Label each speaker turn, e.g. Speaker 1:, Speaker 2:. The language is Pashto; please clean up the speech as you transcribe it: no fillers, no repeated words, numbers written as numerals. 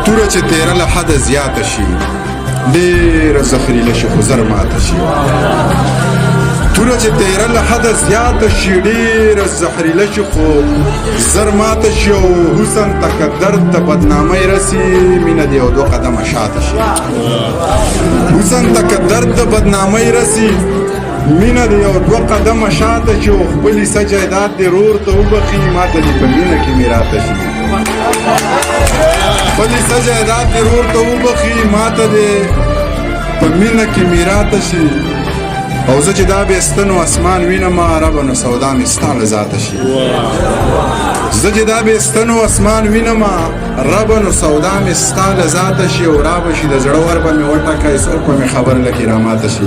Speaker 1: توره چې تیره له حده زیاته شي ډېره زخریله شي خو زر ماته شي توره چې تیره له حده زیاته شي ډېره زهریله شي خو زر ماته شي او حسن ته که درد د بدنامۍ رسي مینه دې یو دوه قدمه شاته شي حسن ته که درد د بدنامۍ رسي مینه دې یو دوه قدمه شاته شي او خپلې سجایدات دې رور ته وبخي ماته دې په مینه کې میراته شي خپلې سجایدات دې رور ته وبخي ماته دې په مینه کې میراته شي او زه چې دا بېستن و اسمان وینم ربه نو سودا مې ستا له ذاته شي زه چې دا بېستن و اسمان وینم ربه نو سودا مې ستا له ذاته شي او را به شي د زړه ور به مې وټکئ سر به مې خبر لکې راماته شي